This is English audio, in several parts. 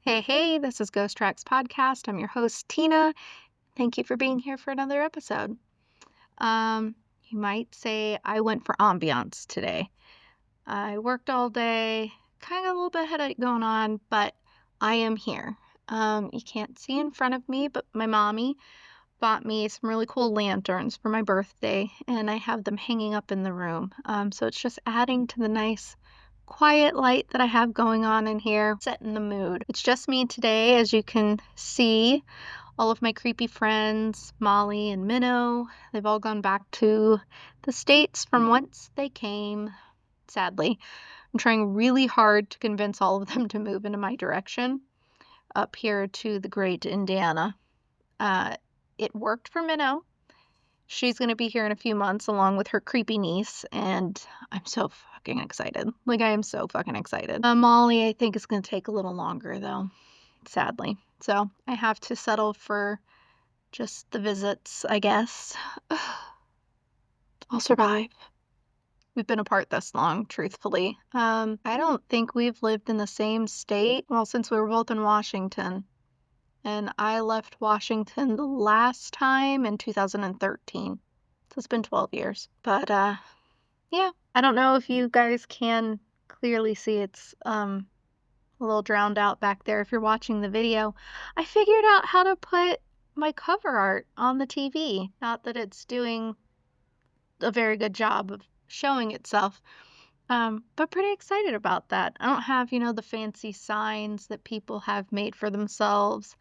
Hey, this is Ghost Tracks Podcast. I'm your host, Tina. Thank you for being here for another episode. You might say I went for ambiance today. I worked all day, kind of a little bit of headache going on, but I am here. You can't see in front of me, but my mommy bought me some really cool lanterns for my birthday, and I have them hanging up in the room. So it's just adding to the nice quiet light that I have going on in here, setting the mood. It's just me today, as you can see. All of my creepy friends, Molly and Minnow, they've all gone back to the States from whence they came, sadly. I'm trying really hard to convince all of them to move into my direction up here to the great Indiana. It worked for Minnow. She's going to be here in a few months along with her creepy niece, and I'm so fucking excited. Like, I am so fucking excited. Molly, I think, is going to take a little longer, though, sadly. So I have to settle for just the visits, I guess. I'll survive. We've been apart this long, truthfully. I don't think we've lived in the same state, well, since we were both in Washington. And I left Washington the last time in 2013. So it's been 12 years. But yeah, I don't know if you guys can clearly see it's a little drowned out back there if you're watching the video. I figured out how to put my cover art on the TV. Not that it's doing a very good job of showing itself. But pretty excited about that. I don't have, the fancy signs that people have made for themselves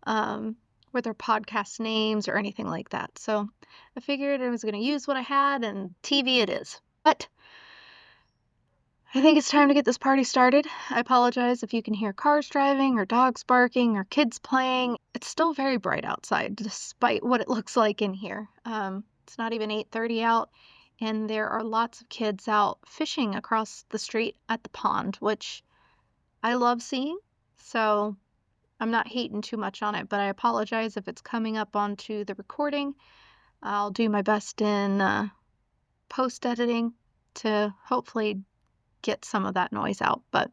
with their podcast names or anything like that. So I figured I was going to use what I had, and TV it is. But I think it's time to get this party started. I apologize if you can hear cars driving or dogs barking or kids playing. It's still very bright outside, despite what it looks like in here. It's not even 8:30 out, and there are lots of kids out fishing across the street at the pond, which I love seeing. So I'm not hating too much on it, but I apologize if it's coming up onto the recording. I'll do my best in post-editing to hopefully get some of that noise out, but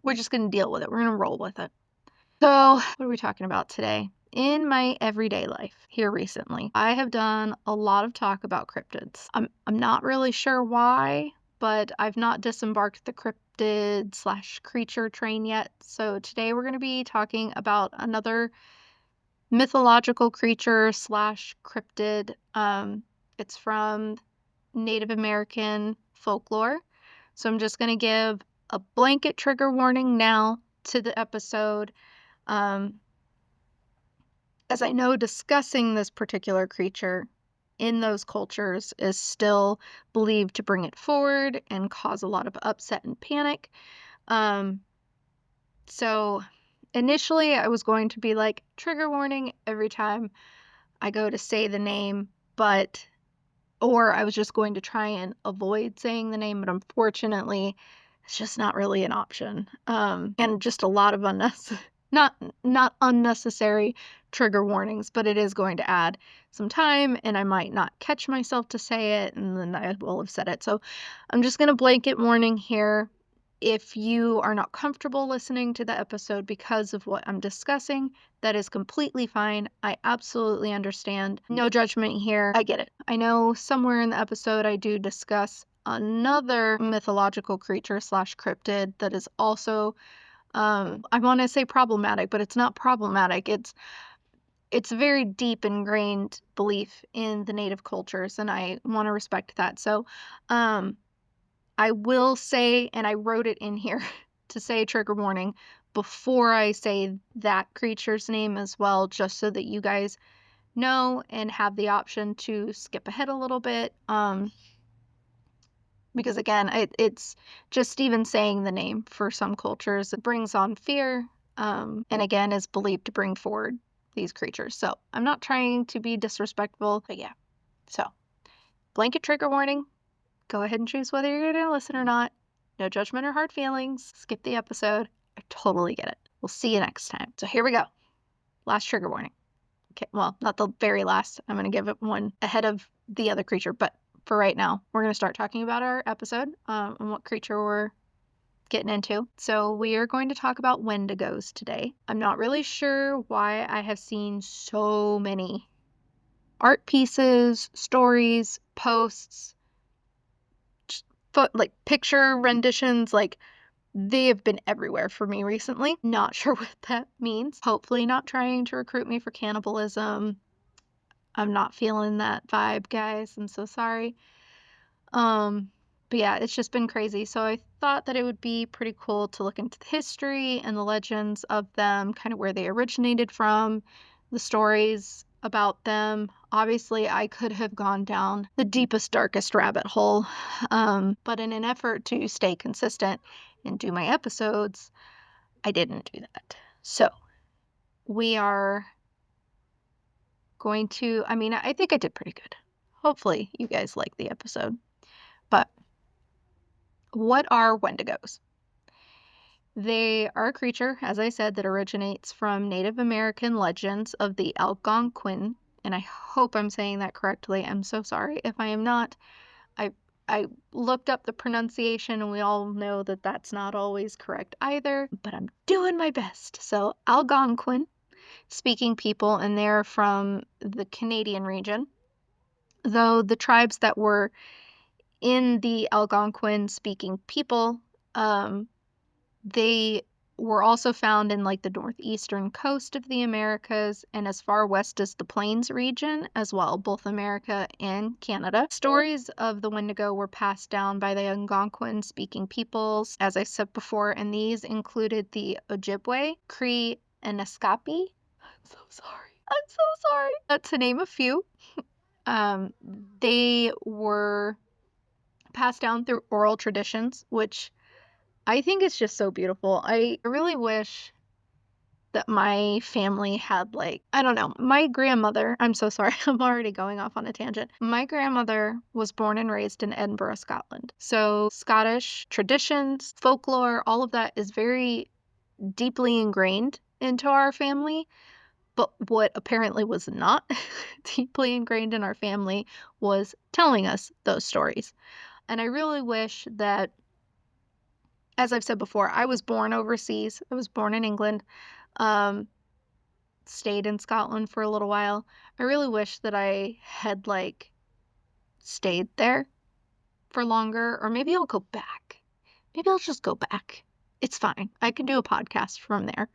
we're just going to deal with it. We're going to roll with it. So, what are we talking about today? In my everyday life here recently, I have done a lot of talk about cryptids. I'm not really sure why, but I've not disembarked the cryptid/creature train yet. So today we're going to be talking about another mythological creature/cryptid. It's from Native American folklore. So I'm just going to give a blanket trigger warning now to the episode. As I know, discussing this particular creature in those cultures is still believed to bring it forward and cause a lot of upset and panic. So initially I was going to be like, trigger warning every time I go to say the name, or I was just going to try and avoid saying the name, but unfortunately it's just not really an option. And just a lot of not unnecessary trigger warnings, but it is going to add some time, and I might not catch myself to say it, and then I will have said it. So I'm just going to blanket warning here. If you are not comfortable listening to the episode because of what I'm discussing, that is completely fine. I absolutely understand. No judgment here. I get it. I know somewhere in the episode I do discuss another mythological creature/cryptid that is also, I want to say problematic, but it's not problematic. It's a very deep ingrained belief in the native cultures, and I want to respect that. So, I will say, and I wrote it in here to say trigger warning before I say that creature's name as well, just so that you guys know and have the option to skip ahead a little bit. Because again, it's just even saying the name for some cultures, it brings on fear, and again, is believed to bring forward these creatures. So I'm not trying to be disrespectful, but yeah. So blanket trigger warning. Go ahead and choose whether you're going to listen or not. No judgment or hard feelings. Skip the episode. I totally get it. We'll see you next time. So here we go. Last trigger warning. Okay, well, not the very last. I'm going to give it one ahead of the other creature, but for right now, we're going to start talking about our episode and what creature we're getting into. So we are going to talk about Wendigos today. I'm not really sure why I have seen so many art pieces, stories, posts, like picture renditions, like they have been everywhere for me recently. Not sure what that means. Hopefully not trying to recruit me for cannibalism. I'm not feeling that vibe, guys. I'm so sorry. But yeah, it's just been crazy. So I thought that it would be pretty cool to look into the history and the legends of them, kind of where they originated from, the stories about them. Obviously, I could have gone down the deepest, darkest rabbit hole. But in an effort to stay consistent and do my episodes, I didn't do that. So we are going to, I think I did pretty good. Hopefully you guys like the episode. But what are Wendigos? They are a creature, as I said, that originates from Native American legends of the Algonquin, and I hope I'm saying that correctly. I'm so sorry if I am not. I looked up the pronunciation, and we all know that that's not always correct either, but I'm doing my best. So Algonquin speaking people, and they're from the Canadian region. Though the tribes that were in the Algonquin speaking people, they were also found in like the northeastern coast of the Americas and as far west as the Plains region as well, both America and Canada. Stories of the Wendigo were passed down by the Algonquin speaking peoples, as I said before, and these included the Ojibwe, Cree, and Naskapi. I'm so sorry. I'm so sorry. To name a few. They were passed down through oral traditions, which I think it's just so beautiful. I really wish that my family had, like, I don't know, my grandmother, I'm so sorry, I'm already going off on a tangent. My grandmother was born and raised in Edinburgh, Scotland. So Scottish traditions, folklore, all of that is very deeply ingrained into our family. But what apparently was not deeply ingrained in our family was telling us those stories. And I really wish that, as I've said before, I was born overseas. I was born in England, um, stayed in Scotland for a little while. I really wish that I had, like, stayed there for longer, or maybe I'll go back. Maybe I'll just go back. It's fine. I can do a podcast from there.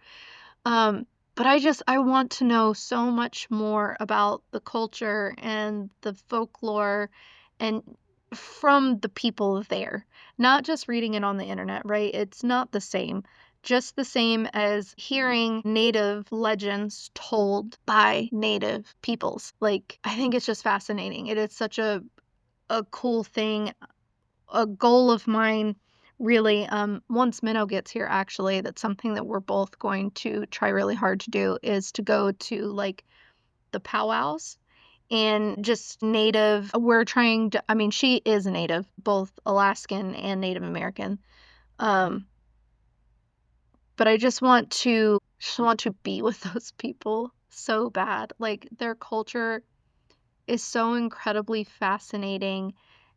Um, but I want to know so much more about the culture and the folklore and from the people there, not just reading it on the internet, right? It's not the same. Just the same as hearing native legends told by native peoples. Like, I think it's just fascinating. It is such a cool thing, a goal of mine, really. Once Minnow gets here, actually, that's something that we're both going to try really hard to do, is to go to, like, the powwows and just native. We're trying to, she is native, both Alaskan and Native American. But I just want to be with those people so bad. Like, their culture is so incredibly fascinating,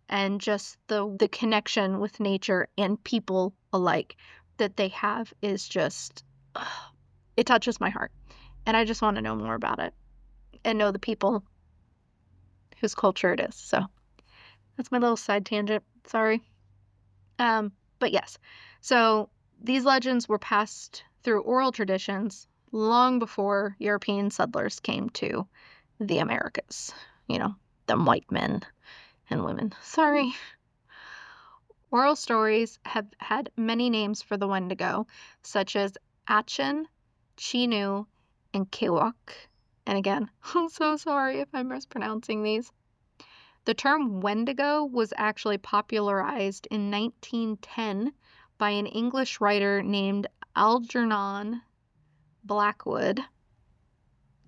and just the connection with nature and people alike that they have is just, it touches my heart. And I just want to know more about it and know the people whose culture it is. So that's my little side tangent. Sorry. But yes. So these legends were passed through oral traditions long before European settlers came to the Americas. Them white men and women. Sorry. Oral stories have had many names for the Wendigo, such as Achin, Chinu, and Kewok. And again, I'm so sorry if I'm mispronouncing these. The term Wendigo was actually popularized in 1910 by an English writer named Algernon Blackwood.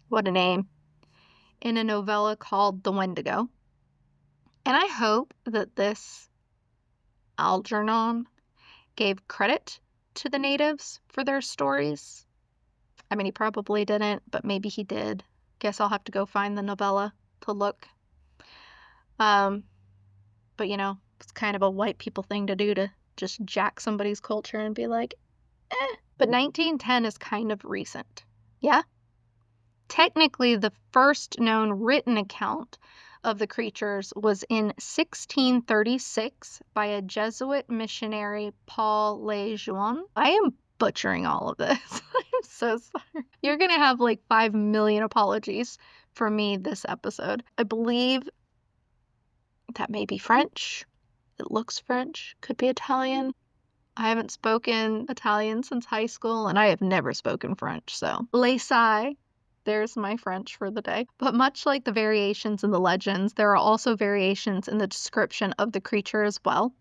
What a name. In a novella called The Wendigo. And I hope that this Algernon gave credit to the natives for their stories. He probably didn't, but maybe he did. Guess I'll have to go find the novella to look. But it's kind of a white people thing to do, to just jack somebody's culture and be like, eh. But 1910 is kind of recent. Yeah? Technically, the first known written account of the creatures was in 1636 by a Jesuit missionary, Paul Lejeune. I am butchering all of this. I'm so sorry. You're going to have like 5 million apologies for me this episode. I believe that may be French. It looks French. Could be Italian. I haven't spoken Italian since high school, and I have never spoken French, so. Laissez. There's my French for the day. But much like the variations in the legends, there are also variations in the description of the creature as well.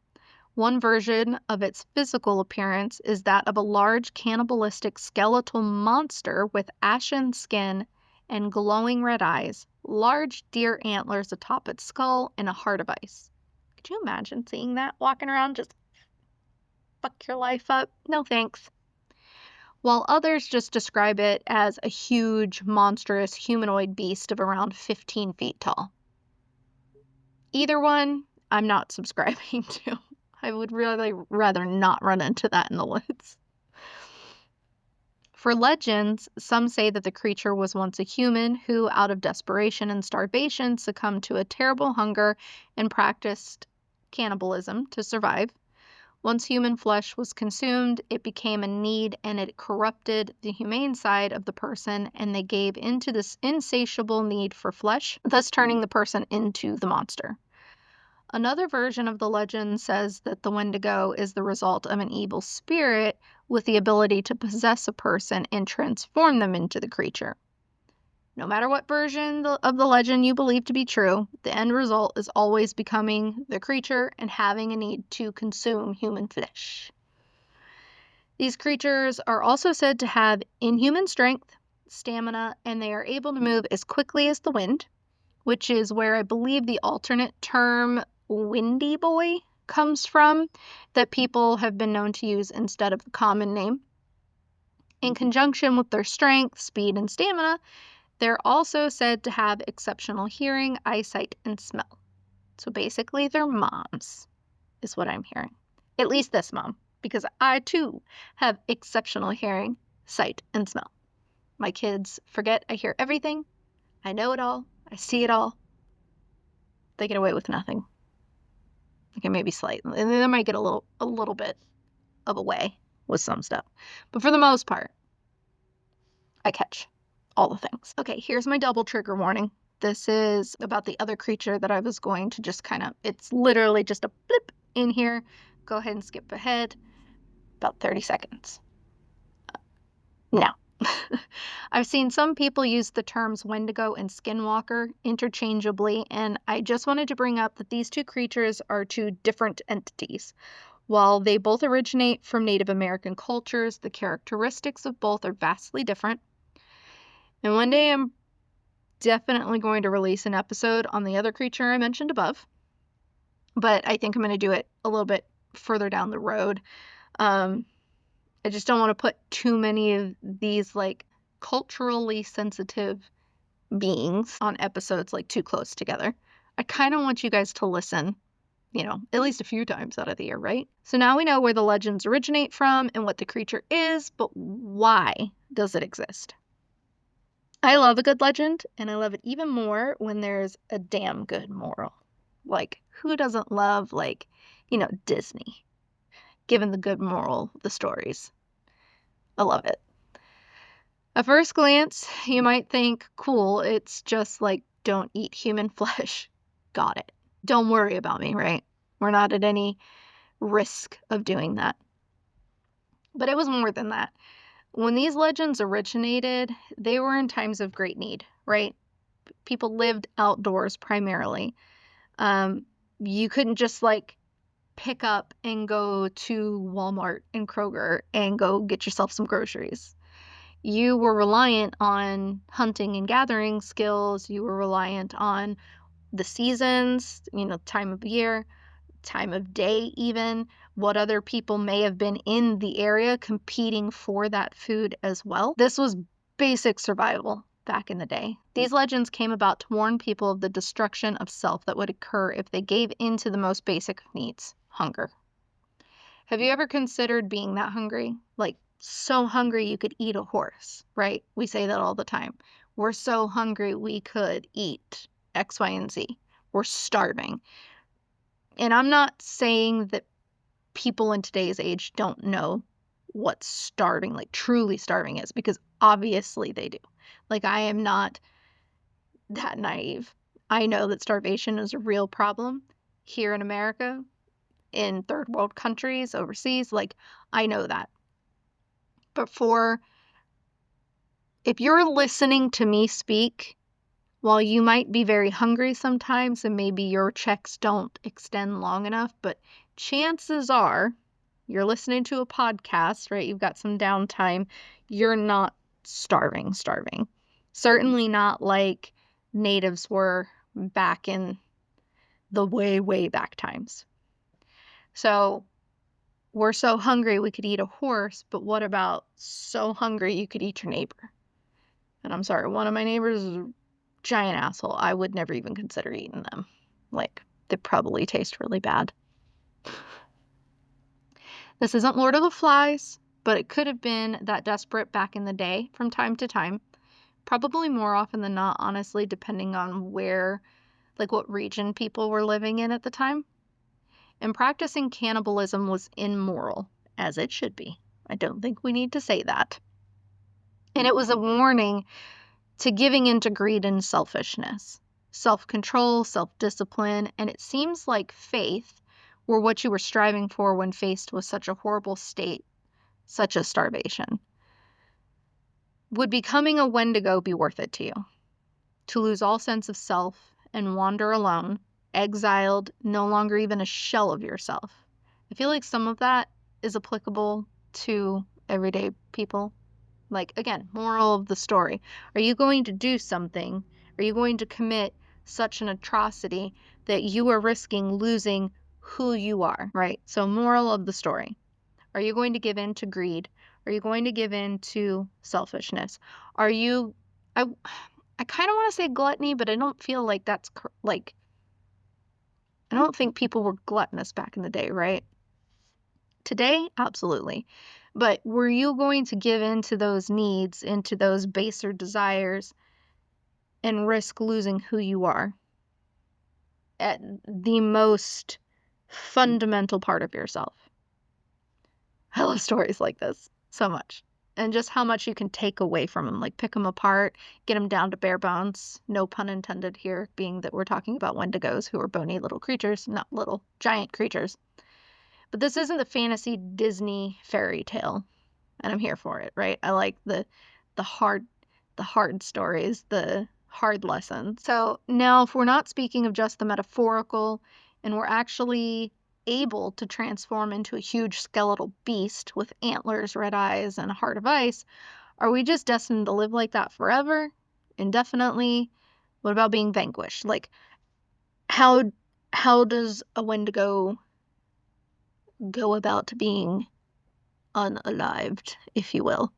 One version of its physical appearance is that of a large cannibalistic skeletal monster with ashen skin and glowing red eyes, large deer antlers atop its skull, and a heart of ice. Could you imagine seeing that walking around just fuck your life up? No thanks. While others just describe it as a huge, monstrous humanoid beast of around 15 feet tall. Either one, I'm not subscribing to. I would really rather not run into that in the woods. For legends, some say that the creature was once a human who, out of desperation and starvation, succumbed to a terrible hunger and practiced cannibalism to survive. Once human flesh was consumed, it became a need and it corrupted the humane side of the person, and they gave into this insatiable need for flesh, thus turning the person into the monster. Another version of the legend says that the Wendigo is the result of an evil spirit with the ability to possess a person and transform them into the creature. No matter what version of the legend you believe to be true, the end result is always becoming the creature and having a need to consume human flesh. These creatures are also said to have inhuman strength, stamina, and they are able to move as quickly as the wind, which is where I believe the alternate term windy boy comes from that people have been known to use instead of the common name. In conjunction with their strength, speed, and stamina, they're also said to have exceptional hearing, eyesight, and smell. So basically, they're moms, is what I'm hearing. At least this mom, because I too have exceptional hearing, sight, and smell. My kids forget I hear everything. I know it all. I see it all. They get away with nothing. Okay, maybe slightly. And they might get a little bit of a way with some stuff. But for the most part, I catch all the things. Okay, here's my double trigger warning. This is about the other creature that I was going to just it's literally just a blip in here. Go ahead and skip ahead about 30 seconds. Now, I've seen some people use the terms Wendigo and Skinwalker interchangeably, and I just wanted to bring up that these two creatures are two different entities. While they both originate from Native American cultures, the characteristics of both are vastly different. And one day I'm definitely going to release an episode on the other creature I mentioned above, but I think I'm going to do it a little bit further down the road. I just don't want to put too many of these like culturally sensitive beings on episodes like too close together. I kind of want you guys to listen, at least a few times out of the year, right? So now we know where the legends originate from and what the creature is, but why does it exist? I love a good legend, and I love it even more when there's a damn good moral. Like, who doesn't love, Disney? Given the good moral, the stories. I love it. At first glance, you might think, cool, it's just like, don't eat human flesh. Got it. Don't worry about me, right? We're not at any risk of doing that. But it was more than that. When these legends originated, they were in times of great need, right? People lived outdoors primarily. You couldn't just pick up and go to Walmart and Kroger and go get yourself some groceries. You were reliant on hunting and gathering skills. You were reliant on the seasons, time of year, time of day even, what other people may have been in the area competing for that food as well. This was basic survival back in the day. These legends came about to warn people of the destruction of self that would occur if they gave in to the most basic of needs, hunger. Have you ever considered being that hungry? Like, so hungry you could eat a horse, right? We say that all the time. We're so hungry we could eat X, Y, and Z. We're starving. And I'm not saying that people in today's age don't know what starving, like truly starving is, because obviously they do. Like, I am not that naive. I know that starvation is a real problem here in America, in third world countries, overseas. Like, I know that. But if you're listening to me speak, while you might be very hungry sometimes and maybe your checks don't extend long enough, but chances are you're listening to a podcast, right? You've got some downtime. You're not starving. Certainly not like natives were back in the way back times. So we're so hungry we could eat a horse, but what about so hungry you could eat your neighbor? And I'm sorry, one of my neighbors is a giant asshole. I would never even consider eating them. Like, they probably taste really bad. This isn't Lord of the Flies, but it could have been that desperate back in the day from time to time. Probably more often than not, honestly, depending on where, like what region people were living in at the time. And practicing cannibalism was immoral, as it should be. I don't think we need to say that. And it was a warning to giving into greed and selfishness, self-control, self-discipline, and it seems like faith were what you were striving for when faced with such a horrible state, such as starvation. Would becoming a Wendigo be worth it to you? To lose all sense of self and wander alone, exiled, no longer even a shell of yourself. I feel like some of that is applicable to everyday people. Like, again, moral of the story. Are you going to do something? Are you going to commit such an atrocity that you are risking losing who you are, right? So, moral of the story. Are you going to give in to greed? Are you going to give in to selfishness? Are you, I kind of want to say gluttony, but I don't feel like that's, like, I don't think people were gluttonous back in the day, right? Today, absolutely. But were you going to give in to those needs, into those baser desires, and risk losing who you are at the most fundamental part of yourself? I love stories like this so much. And just how much you can take away from them, like pick them apart, get them down to bare bones. No pun intended here, being that we're talking about Wendigos, who are bony little creatures, not little, giant creatures. But this isn't the fantasy Disney fairy tale, and I'm here for it, right? I like the hard stories, the hard lessons. So now, if we're not speaking of just the metaphorical, and we're actually able to transform into a huge skeletal beast with antlers, red eyes, and a heart of ice, are we just destined to live like that forever, indefinitely? What about being vanquished? Like, how does a Wendigo go about being unalived, if you will?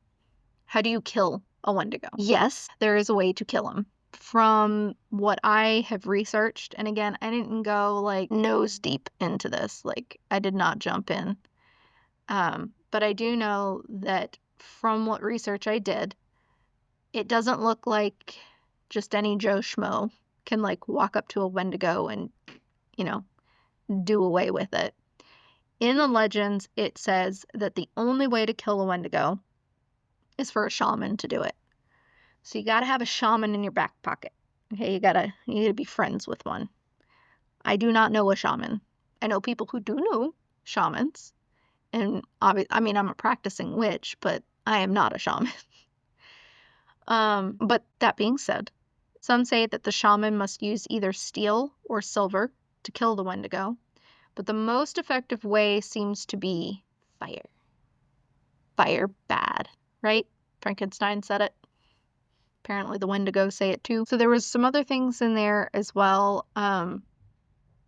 How do you kill a Wendigo? Yes, there is a way to kill him. From what I have researched, and again, I didn't go like nose deep into this, like I did not jump in. But I do know that from what research I did, it doesn't look like just any Joe Schmo can like walk up to a Wendigo and, you know, do away with it. In the legends, it says that the only way to kill a Wendigo is for a shaman to do it. So you gotta have a shaman in your back pocket. Okay, you gotta be friends with one. I do not know a shaman. I know people who do know shamans, and I mean, I'm a practicing witch, but I am not a shaman. But that being said, some say that the shaman must use either steel or silver to kill the Wendigo, but the most effective way seems to be fire. Fire bad, right? Frankenstein said it. Apparently the Wendigo say it too. So there was some other things in there as well,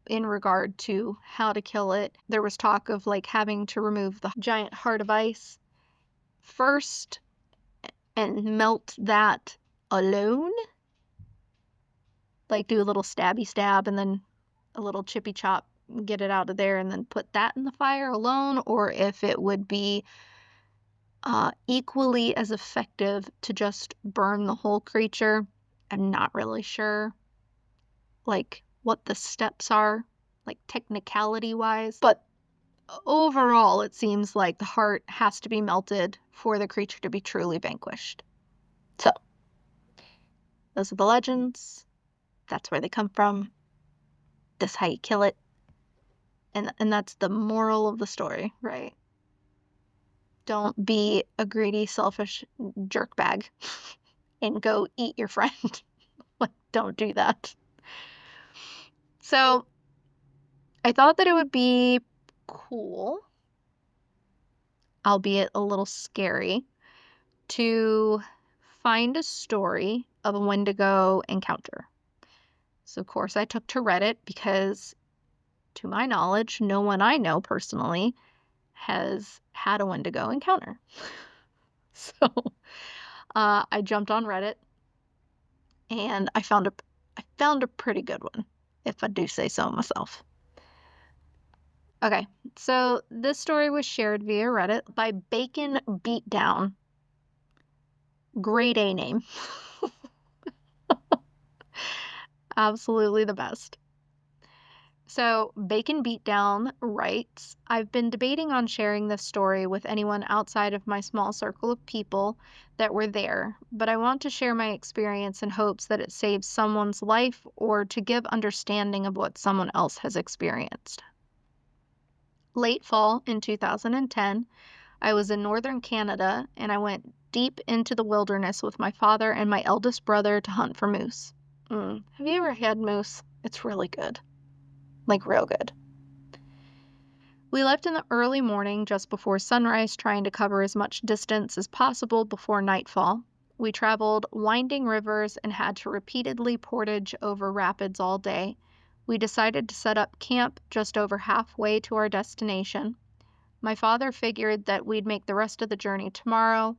in regard to how to kill it. There was talk of like having to remove the giant heart of ice first and melt that alone. Like do a little stabby stab and then a little chippy chop get it out of there and then put that in the fire alone, or if it would be equally as effective to just burn the whole creature. I'm not really sure, like, what the steps are, like, technicality-wise, but overall, it seems like the heart has to be melted for the creature to be truly vanquished. So, those are the legends. That's where they come from. That's how you kill it. And that's the moral of the story, right? Don't be a greedy, selfish jerkbag and go eat your friend. Like, don't do that. So, I thought that it would be cool, albeit a little scary, to find a story of a Wendigo encounter. So, of course, I took to Reddit because, to my knowledge, no one I know personally has had a Wendigo encounter. So, I jumped on Reddit and I found a pretty good one, if I do say so myself. Okay, so this story was shared via Reddit by Bacon Beatdown. Grade A name. Absolutely the best. So, Bacon Beatdown writes, I've been debating on sharing this story with anyone outside of my small circle of people that were there, but I want to share my experience in hopes that it saves someone's life or to give understanding of what someone else has experienced. Late fall in 2010, I was in northern Canada and I went deep into the wilderness with my father and my eldest brother to hunt for moose. Have you ever had moose? It's really good. Like, real good. We left in the early morning just before sunrise, trying to cover as much distance as possible before nightfall. We traveled winding rivers and had to repeatedly portage over rapids all day. We decided to set up camp just over halfway to our destination. My father figured that we'd make the rest of the journey tomorrow.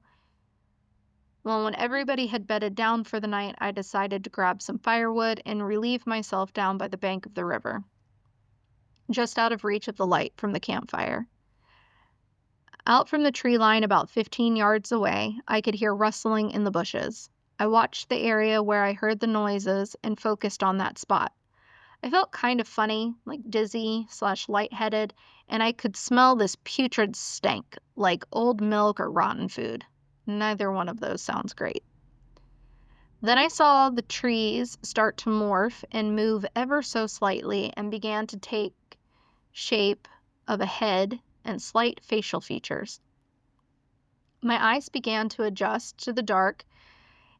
Well, when everybody had bedded down for the night, I decided to grab some firewood and relieve myself down by the bank of the river, just out of reach of the light from the campfire. Out from the tree line about 15 yards away, I could hear rustling in the bushes. I watched the area where I heard the noises and focused on that spot. I felt kind of funny, like dizzy/lightheaded, and I could smell this putrid stank, like old milk or rotten food. Neither one of those sounds great. Then I saw the trees start to morph and move ever so slightly and began to take shape of a head and slight facial features. My eyes began to adjust to the dark,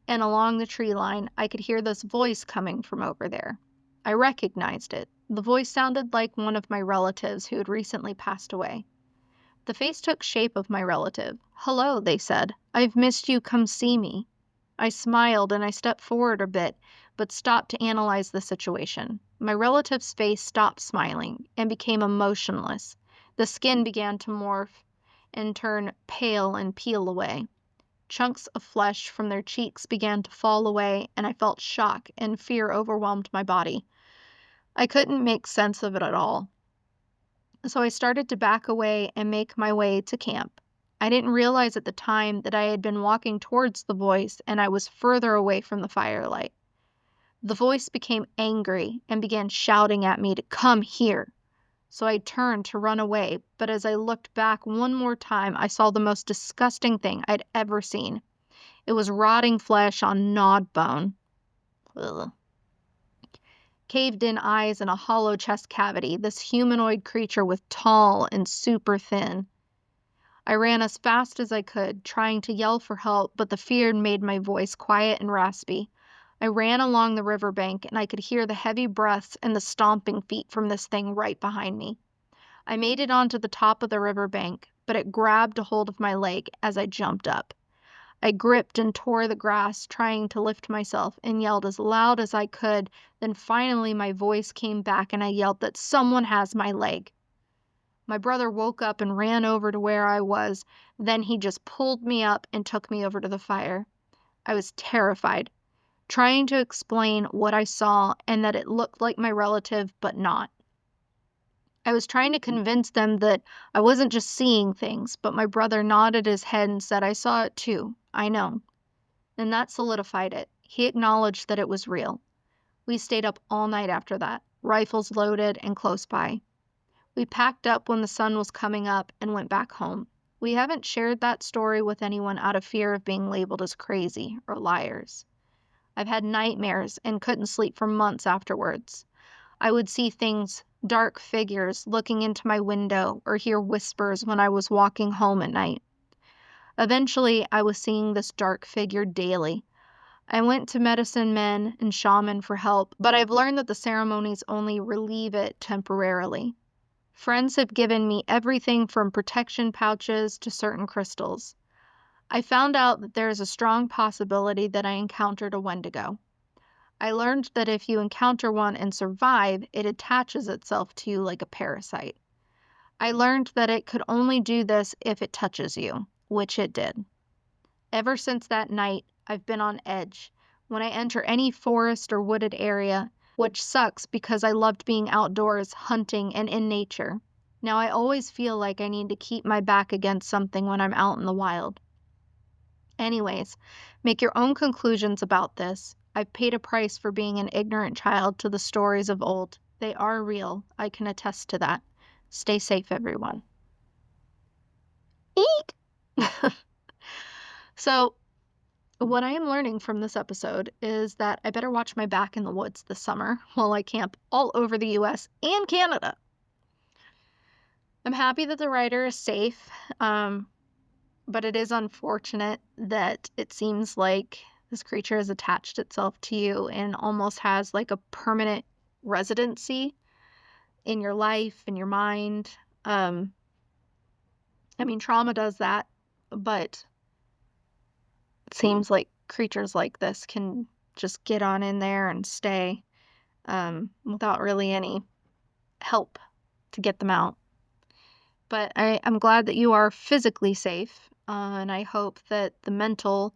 and along the tree line, I could hear this voice coming from over there. I recognized it. The voice sounded like one of my relatives who had recently passed away. The face took shape of my relative. "Hello," they said. "I've missed you. Come see me." I smiled and I stepped forward a bit, but stopped to analyze the situation. My relative's face stopped smiling and became emotionless. The skin began to morph and turn pale and peel away. Chunks of flesh from their cheeks began to fall away, and I felt shock and fear overwhelmed my body. I couldn't make sense of it at all. So I started to back away and make my way to camp. I didn't realize at the time that I had been walking towards the voice and I was further away from the firelight. The voice became angry and began shouting at me to come here. So I turned to run away, but as I looked back one more time, I saw the most disgusting thing I'd ever seen. It was rotting flesh on gnawed bone. Ugh. Caved-in eyes and a hollow chest cavity, this humanoid creature was tall and super thin. I ran as fast as I could, trying to yell for help, but the fear made my voice quiet and raspy. I ran along the riverbank, and I could hear the heavy breaths and the stomping feet from this thing right behind me. I made it onto the top of the riverbank, but it grabbed a hold of my leg as I jumped up. I gripped and tore the grass, trying to lift myself, and yelled as loud as I could. Then finally my voice came back and I yelled that someone has my leg. My brother woke up and ran over to where I was. Then he just pulled me up and took me over to the fire. I was terrified, trying to explain what I saw and that it looked like my relative, but not. I was trying to convince them that I wasn't just seeing things, but my brother nodded his head and said, "I saw it too. I know." And that solidified it. He acknowledged that it was real. We stayed up all night after that, rifles loaded and close by. We packed up when the sun was coming up and went back home. We haven't shared that story with anyone out of fear of being labeled as crazy or liars. I've had nightmares and couldn't sleep for months afterwards. I would see things, dark figures looking into my window, or hear whispers when I was walking home at night. Eventually, I was seeing this dark figure daily. I went to medicine men and shaman for help, but I've learned that the ceremonies only relieve it temporarily. Friends have given me everything from protection pouches to certain crystals. I found out that there is a strong possibility that I encountered a Wendigo. I learned that if you encounter one and survive, it attaches itself to you like a parasite. I learned that it could only do this if it touches you, which it did. Ever since that night, I've been on edge. When I enter any forest or wooded area, which sucks because I loved being outdoors, hunting, and in nature. Now I always feel like I need to keep my back against something when I'm out in the wild. Anyways, make your own conclusions about this. I've paid a price for being an ignorant child to the stories of old. They are real. I can attest to that. Stay safe, everyone. Eek! So, what I am learning from this episode is that I better watch my back in the woods this summer while I camp all over the US and Canada. I'm happy that the writer is safe, but it is unfortunate that it seems like this creature has attached itself to you and almost has like a permanent residency in your life, in your mind. I mean, trauma does that, but it seems like creatures like this can just get on in there and stay without really any help to get them out. But I'm glad that you are physically safe, and I hope that the mental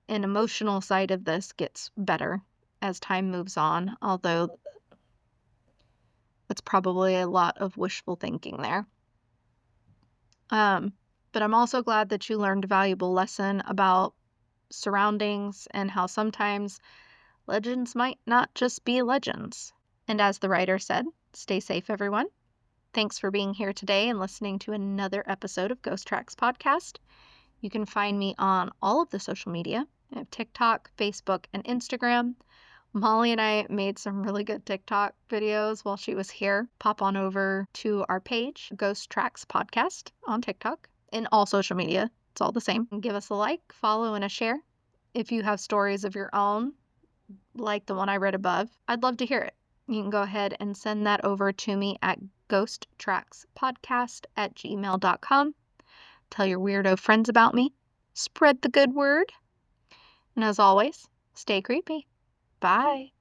and emotional side of this gets better as time moves on, although it's probably a lot of wishful thinking there. But I'm also glad that you learned a valuable lesson about surroundings and how sometimes legends might not just be legends. And as the writer said, stay safe, everyone. Thanks for being here today and listening to another episode of Ghost Tracks Podcast. You can find me on all of the social media. I have TikTok, Facebook, and Instagram. Molly and I made some really good TikTok videos while she was here. Pop on over to our page, Ghost Tracks Podcast, on TikTok. In all social media, it's all the same. Give us a like, follow, and a share. If you have stories of your own, like the one I read above, I'd love to hear it. You can go ahead and send that over to me at ghosttrackspodcast@gmail.com. Tell your weirdo friends about me. Spread the good word. And as always, stay creepy. Bye.